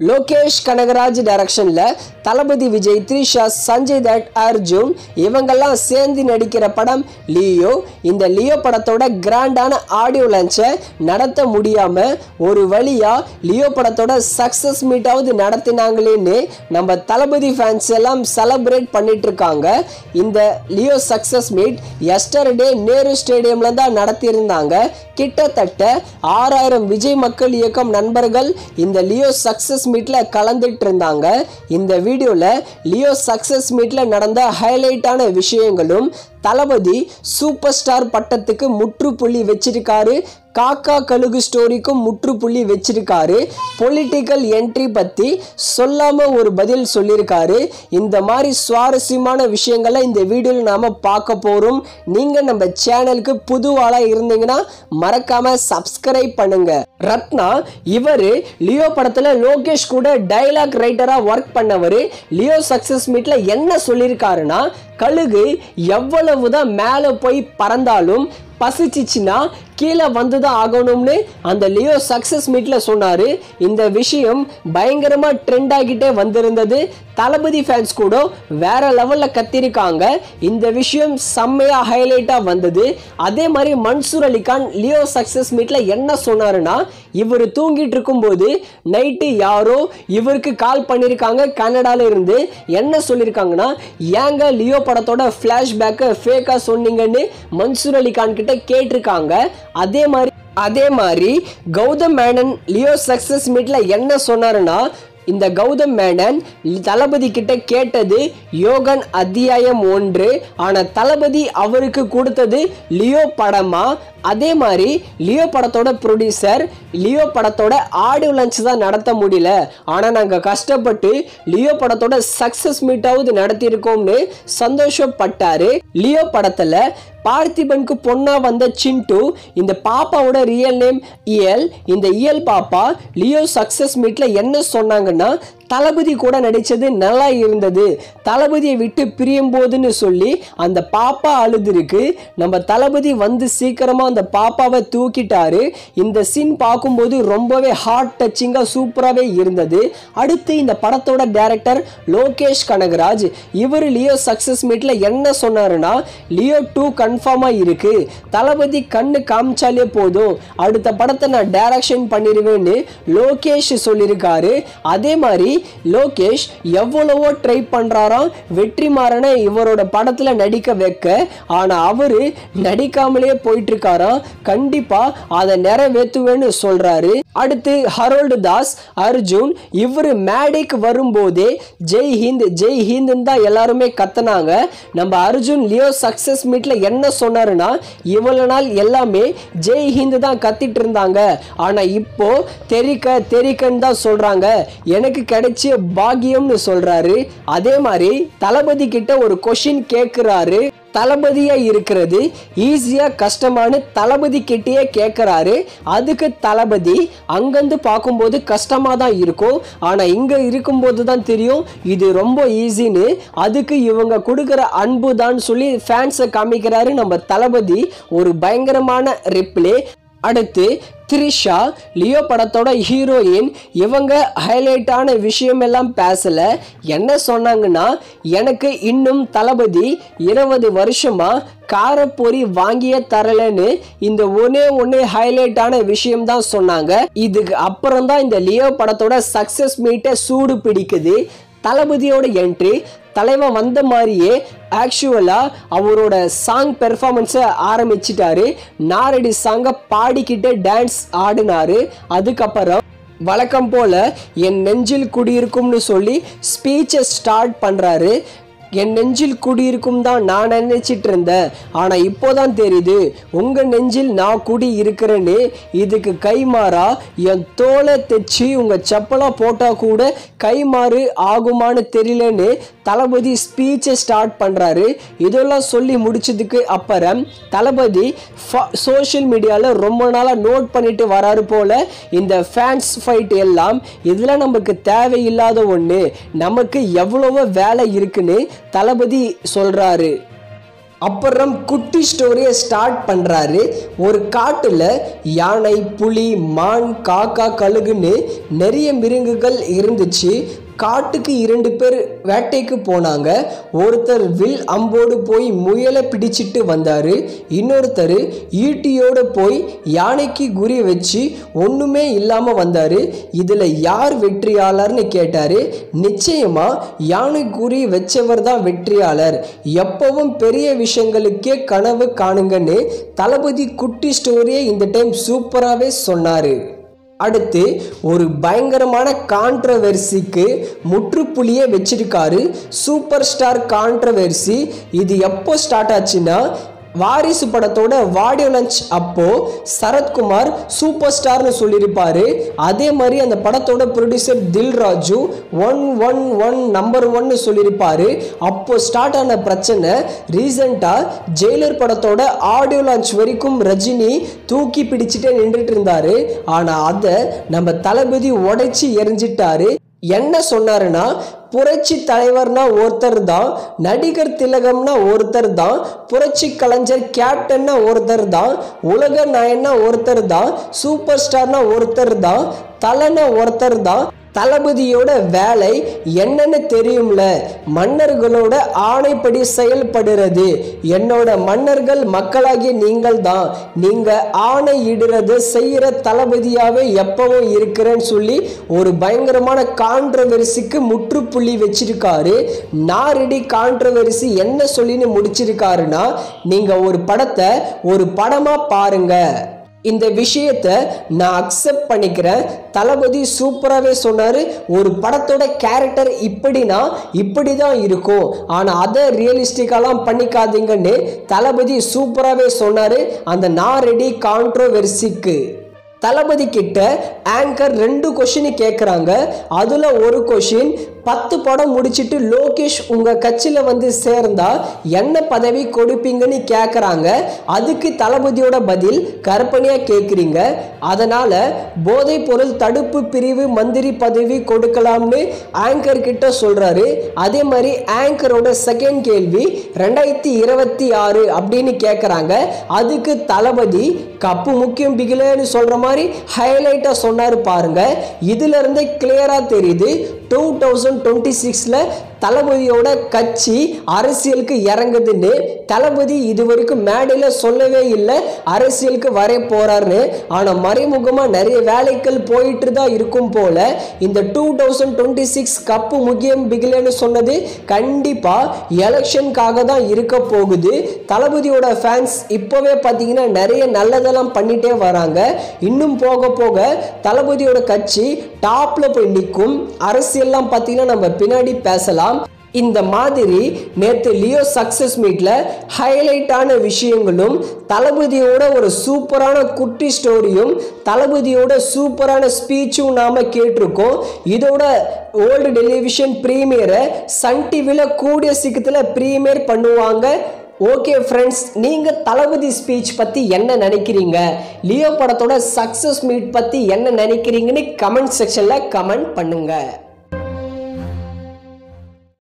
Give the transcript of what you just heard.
லோகேஷ் கனகராஜ் டைரக்ஷன்ல தளபதி விஜய், த்ரிஷா, சஞ்சய் தட், அர்ஜுன் இவங்கெல்லாம் சேர்ந்து நடிக்கிற படம் லியோ. இந்த லியோ படத்தோட கிராண்டான ஆடியோ லான்ச்சை நடத்த முடியாம ஒரு வழியா லியோ படத்தோட சக்சஸ் மீட்டாவது நடத்தினாங்களேன்னு நம்ம தளபதி ஃபேன்ஸ் எல்லாம் செலிப்ரேட் பண்ணிட்டு இருக்காங்க. இந்த Leo success meet yesterday Nehru ஸ்டேடியம்ல தான் நடத்தியிருந்தாங்க. கிட்டத்தட்ட 6000 விஜய் மக்கள் இயக்கம் நண்பர்கள் இந்த லியோ சக்சஸ் மீட்ல கலந்துட்டு இருந்தாங்க. இந்த வீடியோல லியோ சக்சஸ் மீட்ல நடந்த ஹைலைட்டான விஷயங்களும், தளபதி சூப்பர் ஸ்டார் பட்டத்துக்கு முற்றுப்புள்ளி வச்சிருக்காரு, காக்கா கழுகு ஸ்டோரிக்கும் முற்றுப்புள்ளி வச்சிருக்காரு, பொலிட்டிக்கல் என்ட்ரி பத்தி சொல்லாம ஒரு பதில் சொல்லியிருக்காரு. இந்த மாதிரி சுவாரஸ்யமான விஷயங்களை இந்த வீடியோவில் நாம பார்க்க போறோம். நீங்க நம்ம சேனலுக்கு புதுவாளா இருந்தீங்கன்னா மறக்காம சப்ஸ்கிரைப் பண்ணுங்க. ரத்னா இவரு லியோ படத்துல லோகேஷ் கூட டைலாக் ரைட்டரா ஒர்க் பண்ணவர். லியோ சக்சஸ் மீட்ல என்ன சொல்லியிருக்காருன்னா, கழுகு எவ்வளவுதான் மேலே போய் பறந்தாலும் பசிச்சிச்சுன்னா கீழே வந்துதான் ஆகணும்னு அந்த லியோ சக்சஸ் மீட்ல சொன்னாரு. இந்த விஷயம் பயங்கரமா ட்ரெண்ட் ஆகிட்டே வந்திருந்தது. தளபதி ஃபேன்ஸ் கூட வேற லெவல்ல கத்திருக்காங்க. இந்த விஷயம் செம்மையா ஹைலைட்டா வந்தது. அதே மாதிரி மன்சூர் அலிகான் லியோ சக்சஸ் மீட்ல என்ன சொன்னாருன்னா, இவர் தூங்கிட்டு இருக்கும்போது நைட்டு யாரோ இவருக்கு கால் பண்ணியிருக்காங்க கனடால இருந்து. என்ன சொல்லியிருக்காங்கன்னா, ஏங்க லியோ படத்தோட ஃபிளாஷ்பேக்கை ஃபேக்கா சொன்னீங்கன்னு மன்சூர் அலிகான் கிட்ட கேட்டிருக்காங்க. அதே மாதிரி கௌதம் மேனன் லியோ சக்சஸ் மீட்ல என்ன சொன்னாருன்னா, இந்த கௌதம் மேனன் தளபதி கிட்ட கேட்டது யோகன் அத்தியாயம் 1, ஆனா தளபதி அவருக்கு கொடுத்தது லியோ படமா. அதே மாதிரி லியோ படத்தோட ப்ரொடியூசர் லியோ படத்தோட ஆடியோ லான்ச் தான் நடத்த முடியல, ஆனா நாங்க கஷ்டப்பட்டு லியோ படத்தோட சக்சஸ் மீட்டாவது நடத்தியிருக்கோம்னு சந்தோஷப்பட்டாரு. லியோ படத்துல பார்த்திபனுக்கு பொண்ணா வந்த சிண்டு, இந்த பாப்பாவோட ரியல் நேம் இயல். இந்த இயல் பாப்பா லியோ சக்சஸ் மீட்ல என்ன சொன்னாங்கன்னா, தளபதி கூட நடிச்சது நல்லா இருந்தது, தளபதியை விட்டு பிரியும் போதுன்னு சொல்லி அந்த பாப்பா அழுதுருக்கு. நம்ம தளபதி வந்து சீக்கிரமா அந்த பாப்பாவை தூக்கிட்டாரு. இந்த சீன் பார்க்கும்போது ரொம்பவே ஹார்ட் டச்சிங்கா சூப்பராகவே இருந்தது. அடுத்து இந்த படத்தோட டைரக்டர் லோகேஷ் கனகராஜ், இவர் லியோ சக்சஸ் மீட்ல என்ன சொன்னாருன்னா, லியோ 2 கன்ஃபார்மா இருக்கு, தளபதி கண்ணு காமிச்சாலே போதும், அடுத்த படத்தை நான் டைரக்ஷன் பண்ணிடுவேன்னு லோகேஷ் சொல்லியிருக்காரு. அதே மாதிரி லோகேஷ் எவ்வளவோ ட்ரை பண்றாராம் வெற்றிமாறனை இவரோட படத்துல நடிக்க வைக்க, ஆனா அவரு நடிக்காமலே போயிட்டு இருக்காராம். கண்டிப்பா அதை நிறைவேற்றுவேன்னு சொல்றாரு. அடுத்து ஹரோல்டு தாஸ் அர்ஜுன், இவரு மேடைக்கு வரும்போதே ஜெய் ஹிந்த் ஜெய் ஹிந்த் தான் எல்லாருமே கத்துனாங்க. நம்ம அர்ஜுன் லியோ சக்சஸ் மீட்ல என்ன சொன்னாருன்னா, இவ்வளவு நாள் எல்லாமே ஜெய் ஹிந்த் தான் கத்திட்டு இருந்தாங்க, ஆனா இப்போ தெரிக்கன்னு தான் சொல்றாங்க, எனக்கு கிடைச்ச பாக்கியம்னு சொல்றாரு. அதே மாதிரி தளபதி கிட்ட ஒரு கொஸ்டின் கேட்கிறாரு, தளபதியா இருக்கிறது ஈஸியா கஷ்டமானு தளபதி கிட்டே கேட்கிறாரு. அதுக்கு தளபதி அங்கிருந்து பார்க்கும்போது கஷ்டமா தான் இருக்கும், ஆனா இங்க இருக்கும்போது தான் தெரியும் இது ரொம்ப ஈஸின்னு. அதுக்கு இவங்க கொடுக்கிற அன்பு தான் சொல்லி ஃபேன்ஸை காமிக்கிறாரு நம்ம தளபதி. ஒரு பயங்கரமான ரிப்ளே. அடுத்து த்ரிஷா லியோ படத்தோட ஹீரோயின், இவங்க ஹைலைட்டான விஷயம் எல்லாம் பேசல. என்ன சொன்னாங்கன்னா, எனக்கு இன்னும் தளபதி 20 வருஷமா காரப்பொரி வாங்கிய தரலன்னு இந்த ஒன்னே ஹைலைட்டான விஷயம் தான் சொன்னாங்க. இதுக்கு அப்புறம் தான் இந்த லியோ படத்தோட சக்சஸ் மீட்டை சூடு பிடிக்குது. தளபதியோட என்ட்ரி தலைவன் வந்த மாதிரியே ஆக்சுவலா அவரோட சாங் பெர்ஃபார்மன்ஸை ஆரம்பிச்சிட்டாரு. நாரடி சாங்கை பாடிக்கிட்டே டான்ஸ் ஆடினாரு. அதுக்கப்புறம் வழக்கம் போல என் நெஞ்சில் குடியிருக்கும்னு சொல்லி ஸ்பீச்சை ஸ்டார்ட் பண்றாரு. என் நெஞ்சில் குடியிருக்கும் தான் நான் நினைச்சிட்டு இருந்தேன், ஆனா இப்போதான் தெரியுது உங்க நெஞ்சில் நான் குடி இருக்கிறேன்னு. இதுக்கு கைமாறா என் தோலை தைச்சி உங்க செப்பலா போட்டா கூட கைமாறு ஆகுமான்னு தெரியலன்னு தளபதி ஸ்பீச்சை ஸ்டார்ட் பண்றாரு. இதெல்லாம் சொல்லி முடிச்சதுக்கு அப்புறம் தளபதி சோஷியல் மீடியால ரொம்ப நாளா நோட் பண்ணிட்டு வராரு போல. இந்த ஃபேன்ஸ் ஃபைட் எல்லாம் இதெல்லாம் நமக்கு தேவையில்லாத ஒண்ணு, நமக்கு எவ்வளவோ வேலை இருக்குன்னு தளபதி சொல்றாரு. அப்புறம் குட்டி ஸ்டோரியை ஸ்டார்ட் பண்ணுறாரு. ஒரு காட்டில் யானை, புலி, மான், காக்கா, கழுகுன்னு நிறைய மிருகங்கள் இருந்துச்சு. காட்டுக்கு 2 பேர் வேட்டைக்கு போனாங்க. ஒருத்தர் வில் அம்போடு போய் முயலை பிடிச்சிட்டு வந்தார். இன்னொருத்தர் ஈட்டியோடு போய் யானைக்கு குறி வச்சு ஒன்றுமே இல்லாமல் வந்தார். இதில் யார் வெற்றியாளர்னு கேட்டார். நிச்சயமாக யானை குறி வச்சவர் தான் வெற்றியாளர். எப்பவும் பெரிய விஷயங்களுக்கே கனவு காணுங்கன்னு தளபதி குட்டி ஸ்டோரியை இந்த டைம் சூப்பராகவே சொன்னார். அடுத்து ஒரு பயங்கரமான கான்ட்ரவர்சிக்கு முற்றுப்புள்ளியே வச்சிருக்காரு. Super star controversy. இது எப்போ ஸ்டார்ட் ஆச்சுன்னா, வாரிசு படத்தோட ஆடியோ லான்ச் அப்போ சரத்குமார் சூப்பர் ஸ்டார்னு சொல்லியிருப்பாரு. அதே மாதிரி அந்த படத்தோட ப்ரொடியூசர் தில்ராஜு 111 நம்பர் 1 சொல்லியிருப்பாரு. அப்போ ஸ்டார்ட் ஆன பிரச்சனை ரீசெண்டாக ஜெயிலர் படத்தோட ஆடியோ லான்ச் வரைக்கும் ரஜினி தூக்கி பிடிச்சிட்டே நின்றுட்டு இருந்தாரு. ஆனால் அதை நம்ம தளபதி உடைச்சி எரிஞ்சிட்டாரு. என்ன சொன்னாருன்னா, புரட்சி தலைவர்னா ஒருத்தர் தான், நடிகர் திலகம்னா ஒருத்தர் தான், புரட்சி கலைஞர் கேப்டன்னா ஒருத்தர் தான், உலக நாயன்னா ஒருத்தர் தான், சூப்பர் ஸ்டார்னா ஒருத்தர் தான், தலைனா ஒருத்தர் தான். தளபதியோட வேலை என்னன்னு தெரியும்ல, மன்னர்களோட ஆணைப்படி செயல்படுறது. என்னோட மன்னர்கள் மக்களாகிய நீங்கள் தான். நீங்க ஆணையிடுறது செய்யற தளபதியாவே எப்பவும் இருக்கிறேன்னு சொல்லி ஒரு பயங்கரமான கான்ட்ரவர்சிக்கு முற்றுப்புள்ளி வச்சிருக்காரு. நாரெடி கான்ட்ரவர்சி என்ன சொல்லின்னு முடிச்சிருக்காருன்னா, நீங்க ஒரு படத்தை ஒரு படமா பாருங்க, இந்த விஷயத்தை நான் அக்செப்ட் பண்ணிக்கிறேன். தளபதி சூப்பராகவே சொன்னார். ஒரு படத்தோட கேரக்டர் இப்படின்னா இப்படி தான் இருக்கும், ஆனால் அதை ரியலிஸ்டிக்காலாம் பண்ணிக்காதீங்கன்னு தளபதி சூப்பராகவே சொன்னார். அந்த நாரெடி கான்ட்ரோவர்சிக்கு தளபதி கிட்ட ஆங்கர் 2 கொஷின் கேட்குறாங்க. அதில் ஒரு கொஷின், 10 படம் முடிச்சுட்டு லோகேஷ் உங்கள் கட்சியில் வந்து சேர்ந்தா என்ன பதவி கொடுப்பீங்கன்னு கேட்குறாங்க. அதுக்கு தளபதியோட பதில், கற்பனையாக கேட்குறீங்க, அதனால் போதைப் பொருள் தடுப்பு பிரிவு மந்திரி பதவி கொடுக்கலாம்னு ஆங்கர் கிட்ட சொல்கிறாரு. அதே மாதிரி ஆங்கரோட செகண்ட் கேள்வி 2026 அப்படின்னு கேட்குறாங்க. அதுக்கு தளபதி கப்பு முக்கியம் பிகிலேன்னு சொல்கிற மாதிரி ஹைலைட்டாக சொன்னார் பாருங்க. இதுல இருந்தே கிளியரா தெரியுது 2026ல தளபதியோட கட்சி அரசியலுக்கு இறங்குதுன்னு. தளபதி இது வரைக்கும் மேடையில் சொல்லவே இல்லை அரசியலுக்கு வர போறாருன்னு. ஆனால் மறைமுகமாக நிறைய வேலைகள் போயிட்டு தான் இருக்கும் போல. இந்த 2026 கப்பு முக்கியம் பிகிலேன்னு சொன்னது கண்டிப்பாக எலெக்ஷனுக்காக தான் இருக்க போகுது. தளபதியோட ஃபேன்ஸ் இப்போவே பார்த்தீங்கன்னா நிறைய நல்லதெல்லாம் பண்ணிட்டே வராங்க. இன்னும் போக போக தளபதியோட கட்சி டாப்ல போய் நிற்கும். அரசியல்லாம் பார்த்தீங்கன்னா நம்ம பின்னாடி பேசலாம். இந்த மாதிரி நேற்று லியோ சக்சஸ் மீட்ல ஹைலைட்டான விஷயங்களும், தளபதியோட ஒரு சூப்பரான குட்டி ஸ்டோரியும், தளபதியோட சூப்பரான ஸ்பீச்சும் நாம கேட்டிருக்கோம். இதோட ஓல்டு டெலிவிஷன் பிரீமியரை சன் டிவியில் கூடிய சீக்கிரத்தில் பிரீமியர் பண்ணுவாங்க. ஓகே ஃப்ரெண்ட்ஸ், நீங்கள் தளபதி ஸ்பீச் பற்றி என்ன நினைக்கிறீங்க, லியோ படத்தோட சக்ஸஸ் மீட் பற்றி என்ன நினைக்கிறீங்கன்னு கமெண்ட் செக்ஷனில் கமெண்ட் பண்ணுங்கள்.